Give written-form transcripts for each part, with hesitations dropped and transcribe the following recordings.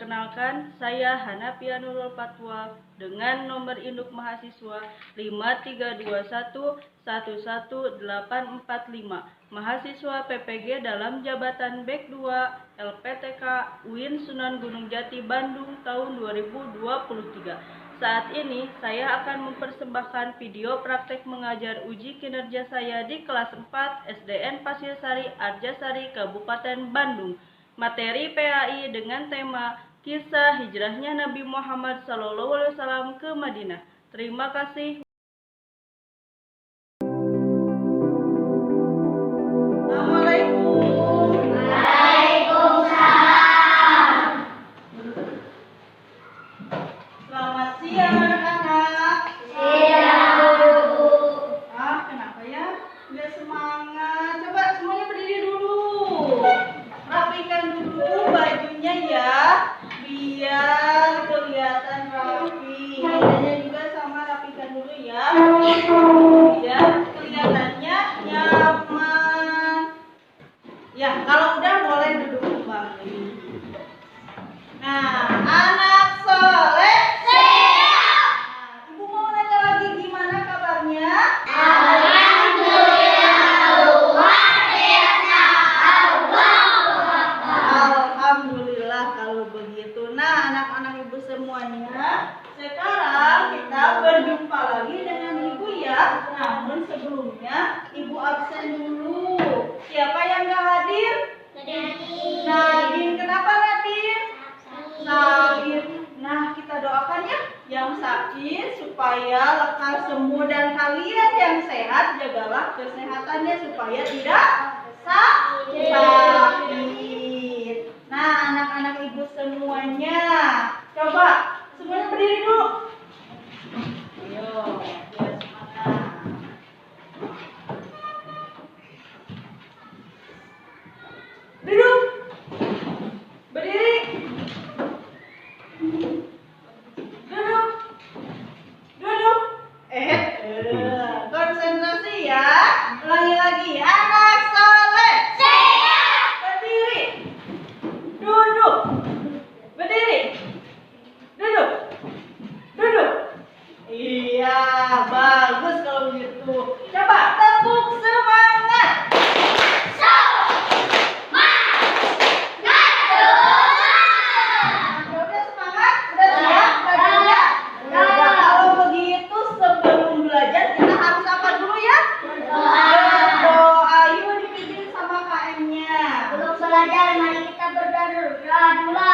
Perkenalkan, saya Hanafia Nurul Fatwa dengan nomor induk mahasiswa 532111845, mahasiswa PPG dalam jabatan BEK 2 LPTK UIN Sunan Gunung Jati Bandung tahun 2023. Saat ini saya akan mempersembahkan video praktek mengajar uji kinerja saya di kelas 4 SDN Pasir Sari Arjasari Kabupaten Bandung. Materi PAI dengan tema Kisah Hijrahnya Nabi Muhammad SAW ke Madinah. Terima kasih. Assalamualaikum. Waalaikumsalam. Selamat siang anak-anak. Siang, Bu. Kenapa ya? Udah semangat. Coba semuanya berdiri dulu. Rapikan dulu bajunya ya, biar kelihatan rapi. Mejanya juga sama, rapikan dulu ya, biar kelihatannya nyaman. Ya, kalau udah boleh duduk kembali. Nah, anak soleh. Siap. Ibu mau nanya lagi gimana kabarnya? Alhamdulillah kalau begitu. Nah, anak-anak ibu semuanya, sekarang kita berjumpa lagi dengan ibu ya. Namun sebelumnya ibu absen dulu. Siapa yang gak hadir? Nadine. Kenapa Nadine? Sakit. Nah, kita doakan ya yang sakit supaya lekas sembuh, dan kalian yang sehat jagalah kesehatannya supaya tidak sakit. Nah, anak-anak ibu semuanya, coba semuanya berdiri dulu. Ayo, biar semangat. Duduk. Berdiri. Duduk. Duduk. Konsentrasi ya. Ulangi lagi. Anak soleh. Siap. Berdiri. Duduk. Berdiri. Duduk. Duduk. Iya, bagus kalau begitu. Coba tepuk semangat. Udah semangat? Udah siap bajunya? Udah. Kalau begitu sebelum belajar kita harus apa dulu ya? Berdoa. Yuk dipimpin sama KM-nya. Belum belajar, mari kita berdoa dulu.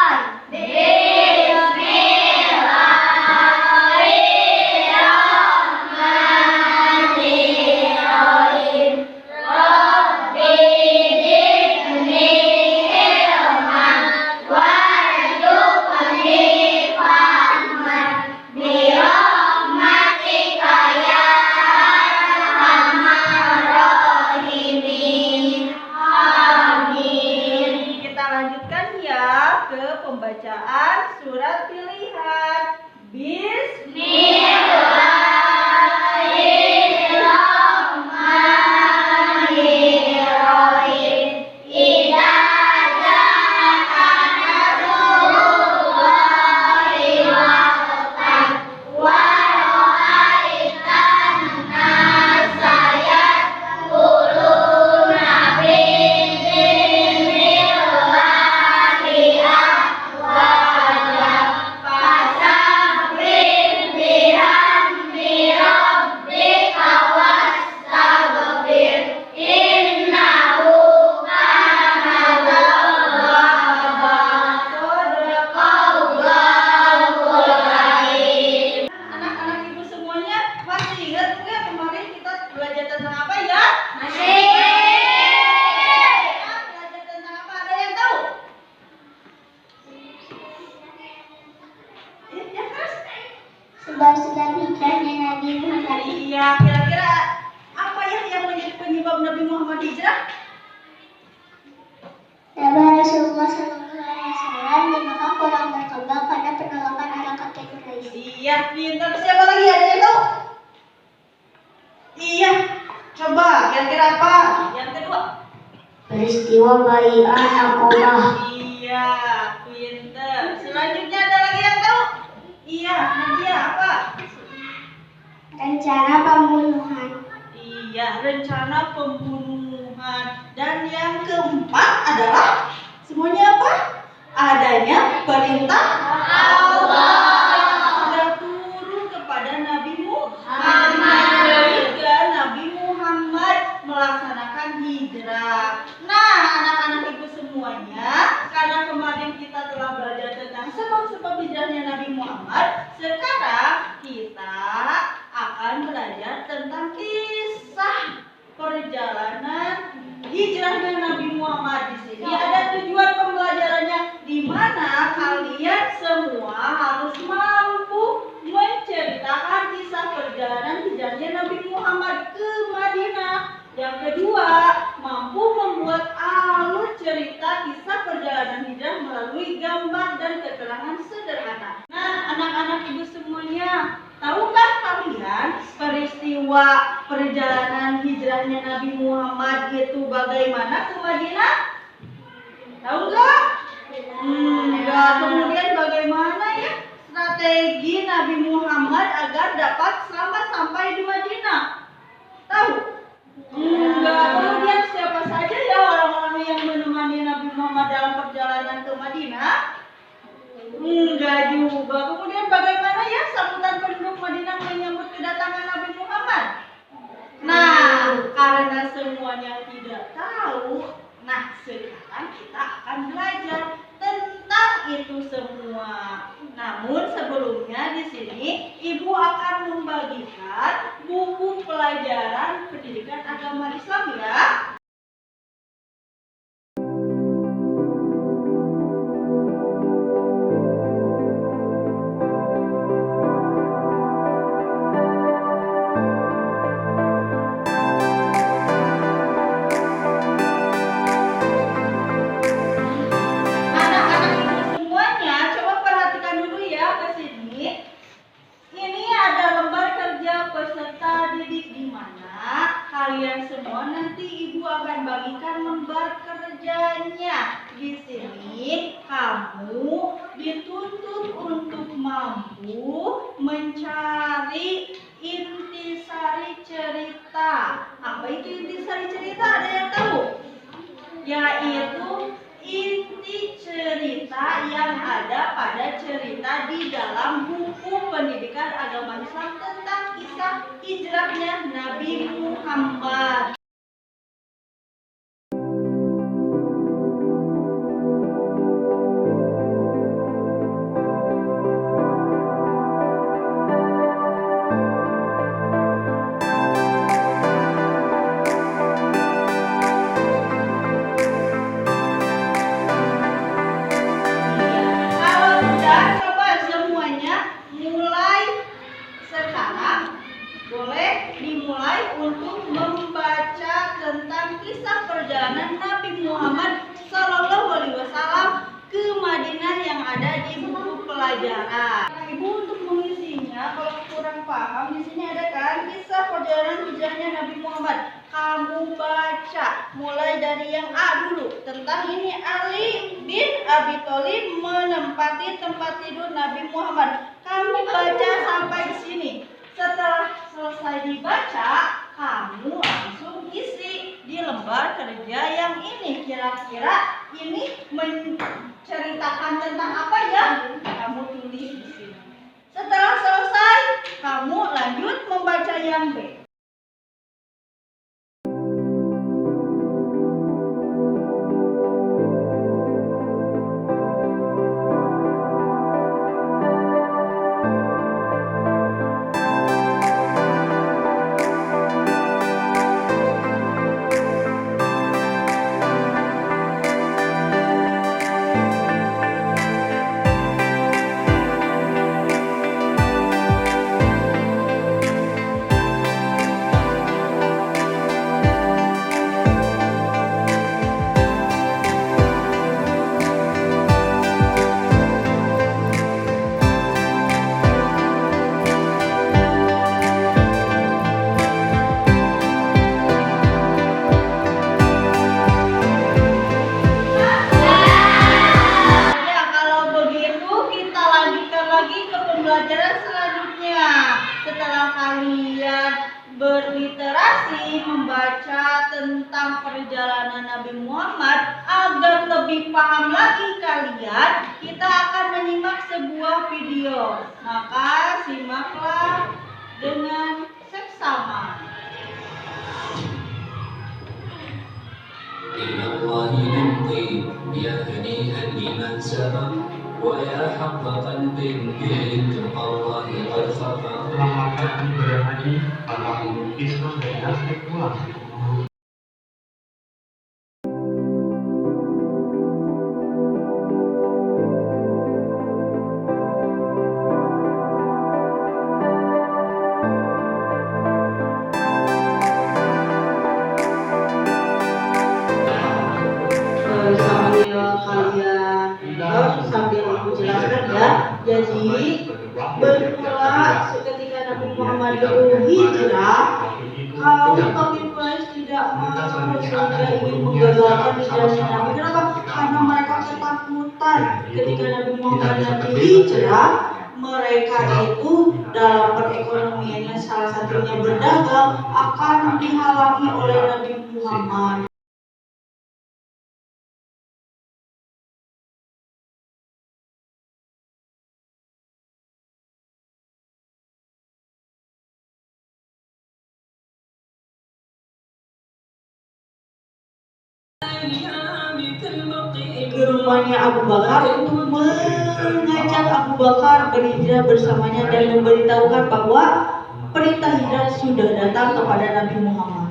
Bismillahirrahmanirrahim. Rabbi zidni ilman warzuqni fahman birahmatika ya arhamar rahimin. Amin. Kita lanjutkan ya ke pembacaan surat pilihan. Bismillahirrahmanirrahim. Idza jaa nasrullahi wal fath wa ra'aitan nasa yadkhuluna fi dinillahi afwaja fasabbih bihamdi rabbika wastaghfir innahu kana tawwaba. Shadaqallahul azim. Anak-anak ibu semuanya masih ingat nggak kemarin kita belajar tentang apa ya? Masih. Belajar tentang apa? Ada yang tahu? Ya keras. Sebab-sebab hijrahnya Nabi Muhammad. Iya, kira-kira apa ya yang menjadi penyebab Nabi Muhammad hijrah? Nabi Rasulullah SAW di Makkah kurang berkembang karena penolakan orang kafir Quraisy. Iya, pintar. Siapa lagi? Ada yang tahu? Iya, coba kira-kira apa? Yang kedua. Peristiwa Bai'ah Aqabah. Iya, pintar. Selanjutnya rencana pembunuhan. Iya, rencana pembunuhan. Dan yang keempat adalah semuanya apa? Adanya perintah Allah sudah turun kepada Nabi Muhammad. Sehingga Nabi Muhammad melaksanakan hijrah. Nah, anak-anak ibu semuanya, karena kemarin kita telah belajar tentang sebab-sebab hijrahnya Nabi Muhammad, sekarang kita akan belajar tentang kisah perjalanan hijrahnya Nabi Muhammad. Di sini ada tujuan pembelajarannya, di mana kalian semua harus mampu menceritakan kisah perjalanan hijrahnya Nabi Muhammad ke Madinah. Yang kedua, mampu membuat alur cerita kisah perjalanan hijrah melalui gambar dan keterangan sederhana. Nah, anak-anak ibu semuanya, tahukah kalian peristiwa perjalanan hijrahnya Nabi Muhammad itu bagaimana ke Madinah? Tahu nggak? Enggak. Kemudian bagaimana ya strategi Nabi Muhammad agar dapat selamat sampai di Madinah? Tahu? Enggak. Kemudian siapa saja ya orang-orang yang menemani Nabi Muhammad dalam perjalanan ke Madinah? Enggak juga. Kemudian bagaimana ya sambutan penduduk Madinah menyambut kedatangan Nabi Muhammad? Nah, karena semuanya tidak tahu, nah sekarang kita akan belajar tentang itu semua. Namun sebelumnya di sini ibu akan membagikan buku pelajaran pendidikan agama Islam ya. Kalian semua nanti ibu akan bagikan lembar kerjanya. Di sini kamu dituntut untuk mampu mencari intisari cerita. Apa itu intisari cerita? Ada yang tahu? Yaitu inti cerita yang ada pada cerita di dalam buku pendidikan agama Islam tentang kisah hijrahnya Nabi Muhammad. Untuk membaca tentang kisah perjalanan Nabi Muhammad Sallallahu Alaihi Wasallam ke Madinah yang ada di buku pelajaran. Ibu untuk mengisinya, kalau kurang paham di sini ada kan kisah perjalanan hijrahnya Nabi Muhammad. Kamu baca mulai dari yang A dulu, tentang ini Ali bin Abi Thalib menempati tempat tidur Nabi Muhammad. Kamu baca sampai di sini. Setelah selesai dibaca, kamu langsung isi di lembar kerja yang ini. Kira-kira ini menceritakan tentang apa ya? Kamu tulis di sini. Setelah selesai, kamu lanjut membaca yang B. Pembelajaran selanjutnya. setelah kalian berliterasi membaca tentang perjalanan Nabi Muhammad, agar lebih paham lagi kalian, kita akan menyimak sebuah video. Maka simaklah dengan seksama. إلى الله نمضي يا هنيئا لمن سبق ويا حق قلب بالتقى الله قد خفق. Selamat datang ibadah haji para umat Islam dari Asia pulang. Sambil ibu jelaskan ya. Jadi bermula ketika Nabi Muhammad hijrah, kaum Quraisy tidak mau sehingga ingin menggagalkan hijrahnya Nabi. Kenapa? Karena mereka ketakutan ketika Nabi Muhammad nanti hijrah, mereka itu dalam perekonomiannya salah satunya berdagang akan dihalangi oleh Nabi Muhammad. Ke rumahnya Abu Bakar untuk mengajak Abu Bakar berhijrah bersamanya dan memberitahukan bahwa perintah hijrah sudah datang kepada Nabi Muhammad.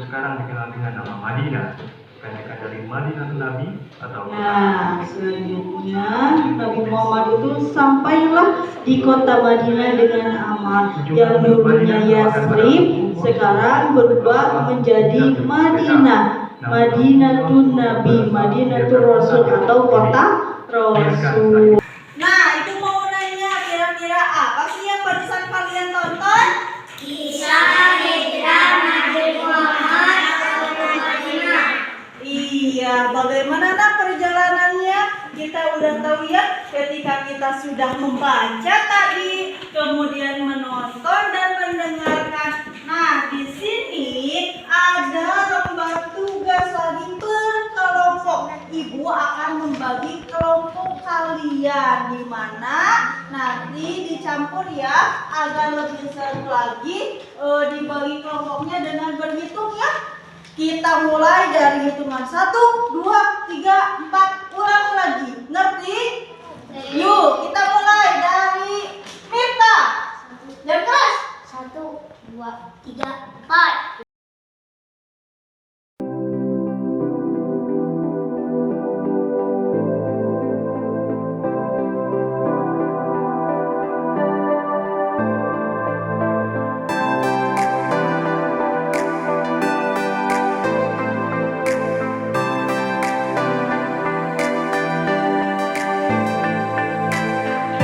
Sekarang dikenal dengan nama Madinah, kebanyakan dari Madinah Nabi atau Nah, selanjutnya Nabi Muhammad itu sampailah di kota Madinah dengan aman. Yang dulunya Yasrib sekarang berubah menjadi Madinah. Madinatun Nabi, Madinatul Rasul atau kota Rasul. Nah, itu mau nanya kira-kira apa sih yang barusan kalian tonton? Kisah hijrah Nabi Muhammad ke Madinah. Iya, bagaimana nak perjalanannya? Kita udah tahu ya, ketika kita sudah membaca tadi, kemudian menonton dan mendengarkan. Nah, di sini ada lembar tugas lagi per kelompok. Ibu akan membagi kelompok kalian, di mana nanti dicampur ya, agar lebih seru lagi. Dibagi kelompoknya dengan berhitung ya. Kita mulai dari hitungan 1, 2, 3, 4, ulang lagi. Ngerti? Yuk, kita mulai dari Mifta. Yang keras. 1, 2, 3, 4.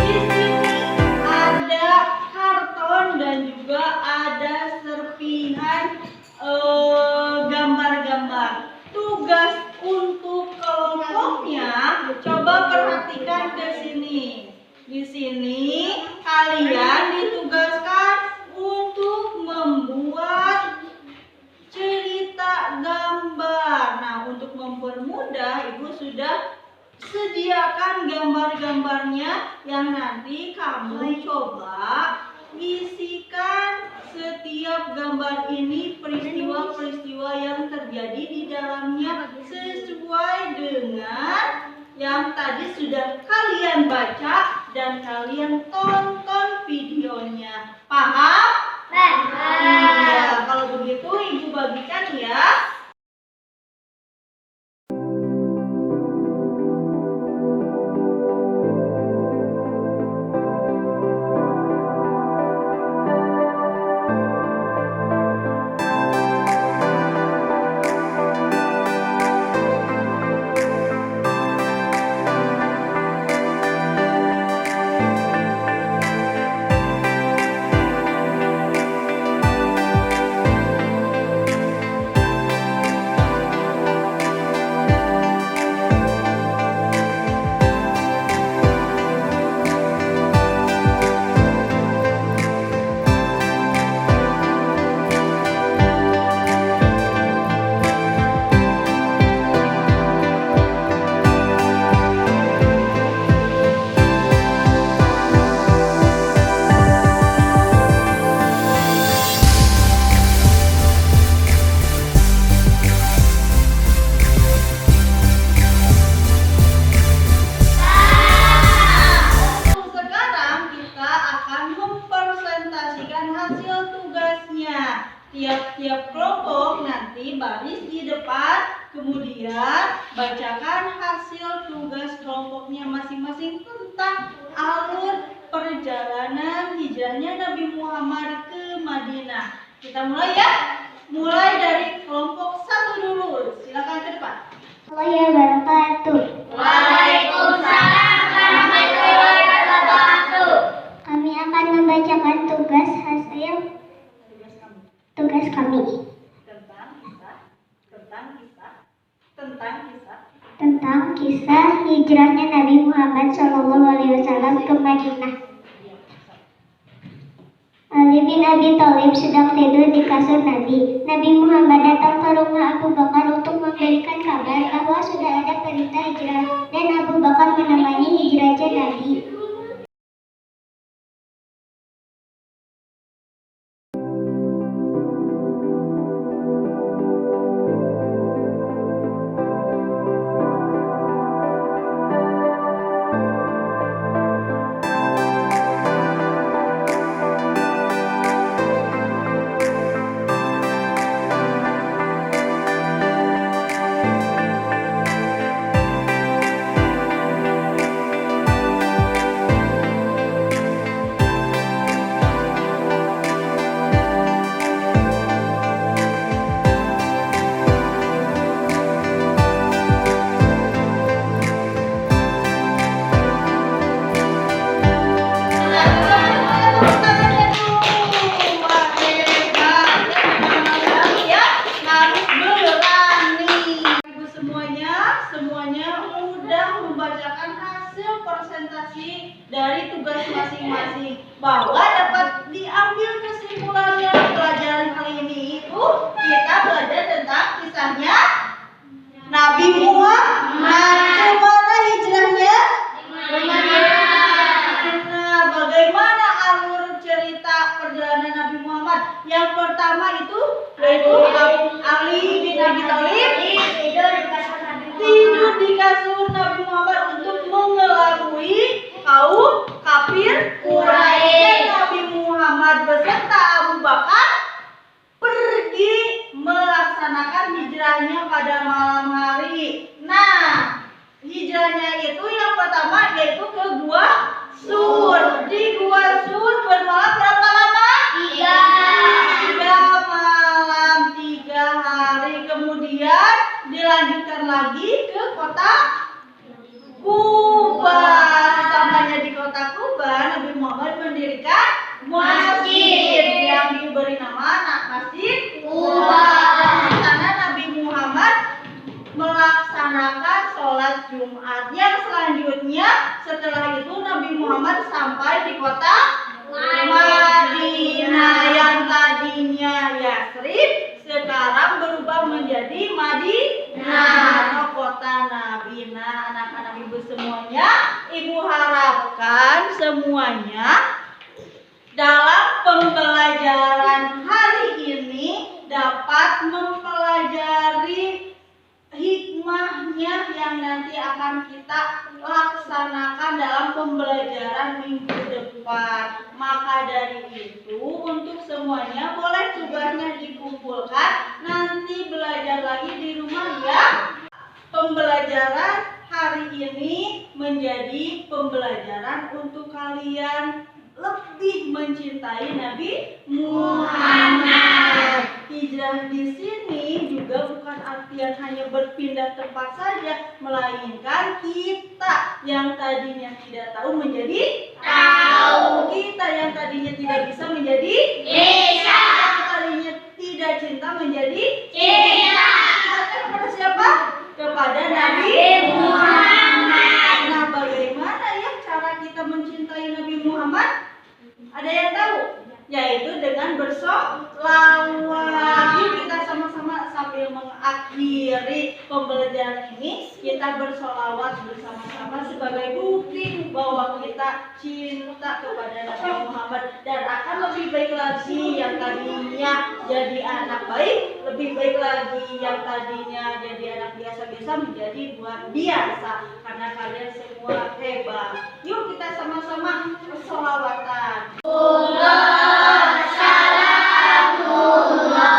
Di sini ada karton dan juga ada serpihan gambar-gambar. Tugas untuk kelompoknya, coba perhatikan ke sini. Di sini kalian ditugaskan untuk membuat cerita gambar. Nah, untuk mempermudah, Ibu sudah sediakan gambar-gambarnya yang nanti kamu coba isikan setiap gambar ini peristiwa-peristiwa yang terjadi di dalamnya sesuai dengan yang tadi sudah kalian baca dan kalian tonton videonya. Paham? Iya, kalau begitu Ibu bagikan ya. Di Tiap-tiap kelompok nanti baris di depan, kemudian bacakan hasil tugas kelompoknya masing-masing tentang alur perjalanan hijrahnya Nabi Muhammad ke Madinah. Kita mulai ya. Mulai dari kelompok 1 dulu. Silakan ke depan. Warahmatullahi wabarakatuh. Waalaikumsalam warahmatullahi wabarakatuh. Kami akan membacakan tugas kami tentang kisah hijrahnya Nabi Muhammad SAW ke Madinah. Ali bin Abi Thalib sedang tidur di kasur Nabi. Nabi Muhammad datang ke rumah Abu Bakar untuk memberikan kabar bahwa sudah ada perintah hijrah dan Abu Bakar menemani hijrahnya Nabi. Dari tugas masing-masing bahwa dapat diambil kesimpulannya pelajaran kali ini itu kita belajar tentang kisahnya Nabi Muhammad. Kemana hijrahnya? Nah, bagaimana alur cerita perjalanan Nabi Muhammad? Yang pertama itu yaitu Ali bin Abi Thalib tidur di kasur Nabi Muhammad untuk mengelabui kaum kafir Quraisy. Nabi Muhammad beserta Abu Bakar pergi melaksanakan hijrahnya pada malam hari. Nah, hijrahnya itu yang pertama yaitu ke Gua Sur. Di Gua Sur bermalam berapa lama? 3 malam 3 hari. Kemudian dilanjutkan lagi ke kota Kuba. Sesampainya di kota Kuba, Nabi Muhammad mendirikan masjid yang diberi nama Masjid Kuba. Di sana Nabi Muhammad melaksanakan sholat Jumat. Yang selanjutnya setelah itu Nabi Muhammad sampai di kota Madinah yang tadinya Yasrib sekarang berubah menjadi Madinah, kota Nabi. Nah, anak-anak ibu semuanya, ibu harapkan semuanya dalam pembelajaran hari ini dapat mempelajari hikmahnya yang nanti akan kita laksanakan dalam pembelajaran minggu depan. Maka dari itu untuk semuanya boleh tugasnya dikumpulkan, nanti belajar lagi di rumah ya. Pembelajaran hari ini menjadi pembelajaran untuk kalian lebih mencintai Nabi Muhammad. Hijrah di sini juga bukan artian hanya berpindah tempat saja, melainkan kita yang tadinya tidak tahu menjadi tahu. Kita yang tadinya tidak bisa menjadi bisa. Yang tadinya tidak cinta menjadi cinta. Kepada siapa? Kepada Nabi Muhammad. Nah, bagaimana ya cara kita mencintai Nabi Muhammad? Ada yang tahu? Yaitu dengan bersolawat. Yuk kita sama-sama sambil mengakhiri pembelajaran ini, kita bersolawat bersama-sama sebagai bukti bahwa kita cinta kepada Nabi Muhammad dan akan lebih baik lagi. Yang tadinya jadi anak baik, lebih baik lagi. Yang tadinya jadi anak biasa-biasa menjadi buah biasa, karena kalian semua hebat. Yuk kita sama-sama bersolawatan. Salamullah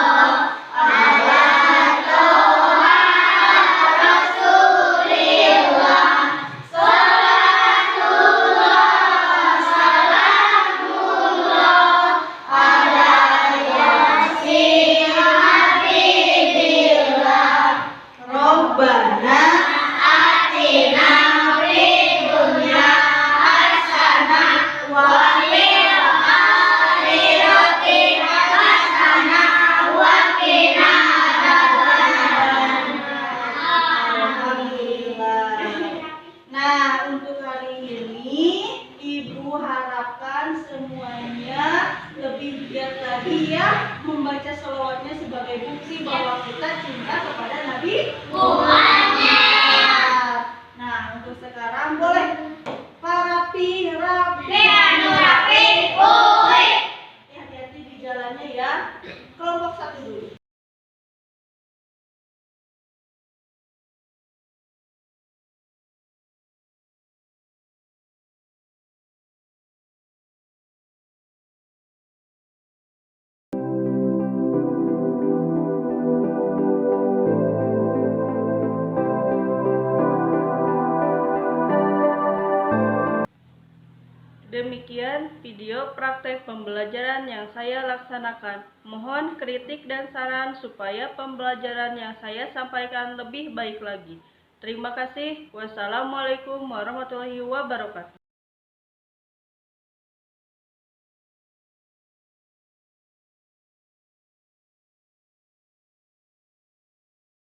tadi ya, membaca sholawatnya sebagai bukti bahwa kita cinta kepada Nabi Muhammad. Nah, untuk sekarang boleh rapi. Anu rapi, uwi. Hati-hati di jalannya ya. Kelompok satu dulu. Demikian video praktek pembelajaran yang saya laksanakan. Mohon kritik dan saran supaya pembelajaran yang saya sampaikan lebih baik lagi. Terima kasih. Wassalamualaikum warahmatullahi wabarakatuh.